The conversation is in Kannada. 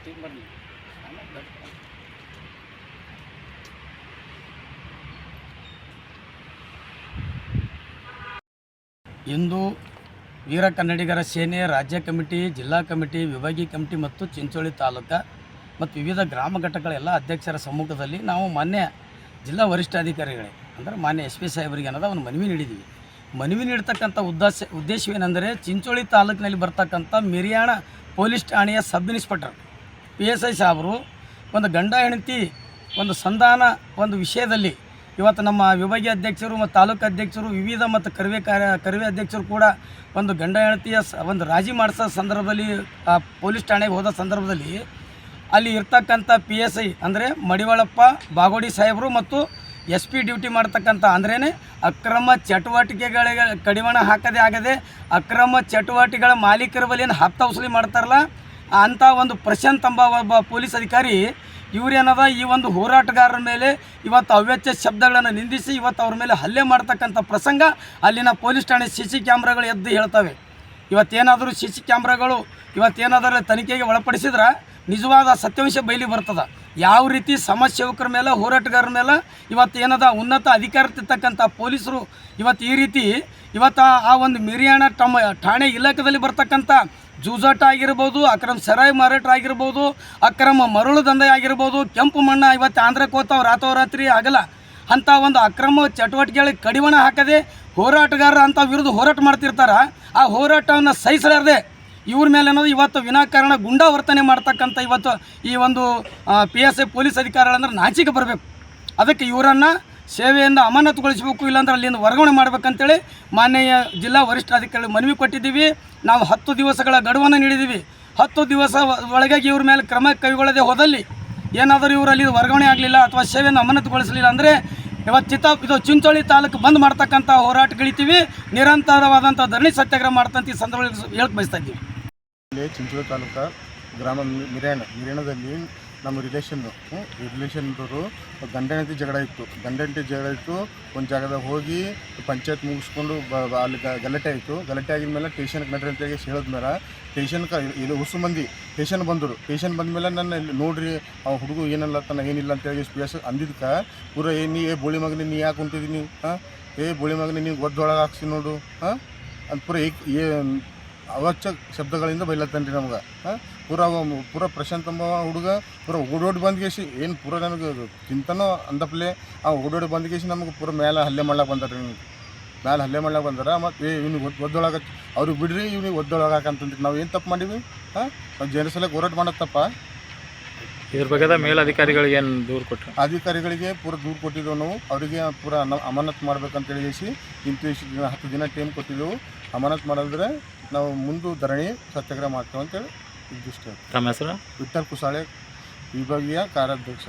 ಇಂದು ವೀರ ಕನ್ನಡಿಗರ ಸೇನೆ ರಾಜ್ಯ ಕಮಿಟಿ, ಜಿಲ್ಲಾ ಕಮಿಟಿ, ವಿಭಾಗೀಯ ಕಮಿಟಿ ಮತ್ತು ಚಿಂಚೋಳಿ ತಾಲೂಕು ಮತ್ತು ವಿವಿಧ ಗ್ರಾಮ ಘಟಕಗಳ ಎಲ್ಲ ಅಧ್ಯಕ್ಷರ ಸಮ್ಮುಖದಲ್ಲಿ ನಾವು ಮಾನ್ಯ ಜಿಲ್ಲಾ ವರಿಷ್ಠಾಧಿಕಾರಿಗಳೇ ಅಂದರೆ ಮಾನ್ಯ SP ಸಾಹೇಬರಿಗೆ ಅನ್ನೋದು ಒಂದು ಮನವಿ ನೀಡಿದ್ದೀವಿ. ಮನವಿ ನೀಡ್ತಕ್ಕಂಥ ಉದ್ದೇಶವೇನೆಂದರೆ ಚಿಂಚೋಳಿ ತಾಲೂಕಿನಲ್ಲಿ ಬರ್ತಕ್ಕಂಥ ಮಿರಿಯಾಣ ಪೊಲೀಸ್ ಠಾಣೆಯ ಸಬ್ ಇನ್ಸ್ಪೆಕ್ಟರ್ PSI ಸಾಹೇಬರು ಒಂದು ಗಂಡ ಹೆಂಡತಿ ಒಂದು ಸಂಧಾನ ಒಂದು ವಿಷಯದಲ್ಲಿ ಇವತ್ತು ನಮ್ಮ ವಿಭಾಗೀಯ ಅಧ್ಯಕ್ಷರು ಮತ್ತು ತಾಲೂಕು ಅಧ್ಯಕ್ಷರು ವಿವಿಧ ಮತ್ತು ಕರಿವೆ ಅಧ್ಯಕ್ಷರು ಕೂಡ ಒಂದು ಗಂಡ ಹೆಂಡತಿಯ ಒಂದು ರಾಜಿ ಮಾಡಿಸೋ ಸಂದರ್ಭದಲ್ಲಿ ಪೊಲೀಸ್ ಠಾಣೆಗೆ ಹೋದ ಸಂದರ್ಭದಲ್ಲಿ ಅಲ್ಲಿ ಇರ್ತಕ್ಕಂಥ PSI ಅಂದರೆ ಮಡಿವಾಳಪ್ಪ ಬಾಗೋಡಿ ಸಾಹೇಬರು ಮತ್ತು SP ಡ್ಯೂಟಿ ಮಾಡ್ತಕ್ಕಂಥ ಅಂದ್ರೇ ಅಕ್ರಮ ಚಟುವಟಿಕೆಗಳಿಗೆ ಕಡಿವಾಣ ಹಾಕದೇ ಆಗದೆ ಅಕ್ರಮ ಚಟುವಟಿಕೆಗಳ ಮಾಲೀಕರ ಬಳಿ ಏನು ಹಪ್ತ ವಸೂಲಿ ಮಾಡ್ತಾರಲ್ಲ ಅಂಥ ಒಂದು ಪ್ರಶಾಂತ್ ಎಂಬ ಒಬ್ಬ ಪೊಲೀಸ್ ಅಧಿಕಾರಿ ಇವರೇನದ ಈ ಒಂದು ಹೋರಾಟಗಾರರ ಮೇಲೆ ಇವತ್ತು ಅವ್ಯಾಚ್ಯ ಶಬ್ದಗಳನ್ನು ನಿಂದಿಸಿ ಇವತ್ತು ಅವ್ರ ಮೇಲೆ ಹಲ್ಲೆ ಮಾಡ್ತಕ್ಕಂಥ ಪ್ರಸಂಗ ಅಲ್ಲಿನ ಪೊಲೀಸ್ ಠಾಣೆ CC ಕ್ಯಾಮ್ರಾಗಳು ಎದ್ದು ಹೇಳ್ತವೆ. ಇವತ್ತೇನಾದರೂ CC ಕ್ಯಾಮ್ರಾಗಳು ಇವತ್ತೇನಾದರೂ ತನಿಖೆಗೆ ಒಳಪಡಿಸಿದ್ರೆ ನಿಜವಾದ ಸತ್ಯಾಂಶ ಬಯಲಿ ಬರ್ತದೆ. ಯಾವ ರೀತಿ ಸಮಾಜ ಸೇವಕರ ಮೇಲೆ ಹೋರಾಟಗಾರರ ಮೇಲೆ ಇವತ್ತು ಏನದ ಉನ್ನತ ಅಧಿಕಾರ ತಿರ್ತಕ್ಕಂಥ ಪೊಲೀಸರು ಇವತ್ತು ಈ ರೀತಿ ಇವತ್ತು ಆ ಒಂದು ಮಿರಿಯಾಣ ಠಾಣೆ ಇಲಾಖೆಯಲ್ಲಿ ಬರ್ತಕ್ಕಂಥ ಜೂಜಾಟ ಆಗಿರ್ಬೋದು, ಅಕ್ರಮ ಸರಾಯಿ ಮಾರಾಟ ಆಗಿರ್ಬೋದು, ಅಕ್ರಮ ಮರಳು ದಂಧೆ ಆಗಿರ್ಬೋದು, ಕೆಂಪು ಮಣ್ಣ ಇವತ್ತು ಆಂಧ್ರಕ್ಕೆ ಹೋಗ್ತಾವೆ ರಾತ್ರೋರಾತ್ರಿ ಆಗಲ್ಲ ಅಂಥ ಒಂದು ಅಕ್ರಮ ಚಟುವಟಿಕೆಗಳಿಗೆ ಕಡಿವಾಣ ಹಾಕದೆ ಹೋರಾಟಗಾರರ ಅಂಥ ವಿರುದ್ಧ ಹೋರಾಟ ಮಾಡ್ತಿರ್ತಾರೆ. ಆ ಹೋರಾಟವನ್ನು ಸಹಿಸಲಾರದೆ ಇವ್ರ ಮೇಲೆ ಅನ್ನೋದು ಇವತ್ತು ವಿನಾಕಾರಣ ಗುಂಡಾ ವರ್ತನೆ ಮಾಡ್ತಕ್ಕಂಥ ಇವತ್ತು ಈ ಒಂದು PSI ಪೊಲೀಸ್ ಅಧಿಕಾರಿಗಳಂದ್ರೆ ನಾಚಿಕೆ ಬರಬೇಕು. ಅದಕ್ಕೆ ಇವರನ್ನು ಸೇವೆಯಿಂದ ಅಮಾನತುಗೊಳಿಸಬೇಕು, ಇಲ್ಲಾಂದ್ರೆ ಅಲ್ಲಿಂದ ವರ್ಗಾವಣೆ ಮಾಡ್ಬೇಕಂತೇಳಿ ಮಾನ್ಯ ಜಿಲ್ಲಾ ವರಿಷ್ಠಾಧಿಕಾರಿ ಮನವಿ ಕೊಟ್ಟಿದ್ದೀವಿ. ನಾವು 10 ದಿವಸಗಳ ಗಡುವನ್ನು ನೀಡಿದ್ದೀವಿ. 10 ದಿವಸ ಒಳಗೆ ಇವ್ರ ಮೇಲೆ ಕ್ರಮ ಕೈಗೊಳ್ಳದೆ ಹೋದಲ್ಲಿ ಏನಾದರೂ ಇವರು ಅಲ್ಲಿ ವರ್ಗಾವಣೆ ಆಗಲಿಲ್ಲ ಅಥವಾ ಸೇವೆಯನ್ನು ಅಮಾನತುಗೊಳಿಸಲಿಲ್ಲ ಅಂದರೆ ಇದು ಚಿಂಚೋಳಿ ತಾಲೂಕು ಬಂದ್ ಮಾಡ್ತಕ್ಕಂಥ ಹೋರಾಟಗಳಿತೀವಿ. ನಿರಂತರವಾದಂಥ ಧರಣಿ ಸತ್ಯಾಗ್ರಹ ಮಾಡ್ತಂತ ಈ ಸಂದರ್ಭದಲ್ಲಿ ಹೇಳಕ್ಕೆ ಬಯಸ್ತಾ ಇದ್ದೀವಿ. ಚಿಂಚೋಳಿ ತಾಲೂಕು ಗ್ರಾಮ ಮಿರಿಯಾಣದಲ್ಲಿ ನಮ್ಮ ರಿಲೇಷನ್ದವರು ಗಂಡ ಹೆಂಡತಿ ಜಗಳ ಇತ್ತು. ಒಂದು ಜಾಗದಾಗ ಹೋಗಿ ಪಂಚಾಯತ್ ಮುಗಿಸ್ಕೊಂಡು ಅಲ್ಲಿ ಗಲಾಟೆ ಆಯಿತು. ಗಲಾಟೆ ಆಗಿದ್ಮೇಲೆ ಸ್ಟೇಷನ್ಗೆ ನಡ್ರಿ ಅಂತೇಳಿ ಹೇಳಿದ್ಮೇಲೆ ಸ್ಟೇಷನ್ಗೆ ಇದು ಹೊಸ ಮಂದಿ ಸ್ಟೇಷನ್ ಬಂದರು. ಸ್ಟೇಷನ್ ಬಂದಮೇಲೆ ನನ್ನ ಇಲ್ಲಿ ನೋಡ್ರಿ ಅವ್ನು ಹುಡುಗ ಏನಲ್ಲ ತನ್ನ ಏನಿಲ್ಲ ಅಂತೇಳಿ PS ಅಂದಿದ್ದಕ್ಕೆ ಪೂರ ಬೋಳಿ ಮಗನೇ ನೀ ಯಾಕೆ ಕುಂತಿದ್ದೀನಿ ಬೋಳಿ ಮಗನೇ ನೀವು ಒದ್ದೊಳಗೆ ಹಾಕ್ಸಿ ನೋಡು ಅಂತ ಅವಾಚ್ಯ ಶಬ್ದಗಳಿಂದ ಬೈಲತ್ತನ್ರಿ ನಮ್ಗೆ. ಪೂರ ಪ್ರಶಾಂತ್ ಎಂಬ ಹುಡುಗ ಪೂರ ಓಡೋಡಿ ಬಂದ್ಗೇಸಿ ಏನು ಪೂರ ನನಗೆ ಚಿಂತನೋ ಅಂದಪ್ಲೆ ಆ ಓಡೋಡಿ ಬಂದ್ಗೇಸಿ ನಮಗೆ ಪೂರ ಮೇಲೆ ಹಲ್ಲೆ ಮಾಡ್ಲಾಕ ಬಂದಾರೆ. ಮತ್ತು ಇವ್ನಿಗೆ ಒದ್ದೊಳಗೆ ಅವ್ರಿಗೆ ಬಿಡ್ರಿ, ಇವ್ನಿಗೆ ಒದ್ದೊಳಗೆ ಹಾಕಂತಂದ್ರಿ. ನಾವು ಏನು ತಪ್ಪು ಮಾಡೀವಿ? ನಾವು ಜನಸಲಕ್ಕೆ ಹೋರಾಟ ಮಾಡೋದು ತಪ್ಪ? ಇದ್ರ ಬಗ್ಗೆ ಮೇಲಧಿಕಾರಿಗಳಿಗೆ ಏನು ದೂರು ಕೊಟ್ಟರು? ಅಧಿಕಾರಿಗಳಿಗೆ ಪೂರ ದೂರು ಕೊಟ್ಟಿದ್ದೆವು ನಾವು. ಅವರಿಗೆ ಪೂರ ಅಮಾನತ್ ಮಾಡ್ಬೇಕಂತೇಳಿ ಇಂಥ 10 ದಿನ ಟೈಮ್ ಕೊಟ್ಟಿದ್ದೆವು. ಅಮಾನತ್ ಮಾಡಿದ್ರೆ ನಾವು ಮುಂದೆ ಧರಣಿ ಸತ್ಯಾಗ್ರಹ ಮಾಡ್ತೇವೆ ಅಂತೇಳಿ ಇದಿಷ್ಟು. ತಮ್ಮ ಹೆಸರು? ವಿಠ್ಠಲ್ ಕುಸಾಳೆ, ವಿಭಾಗೀಯ ಕಾರ್ಯಾಧ್ಯಕ್ಷ.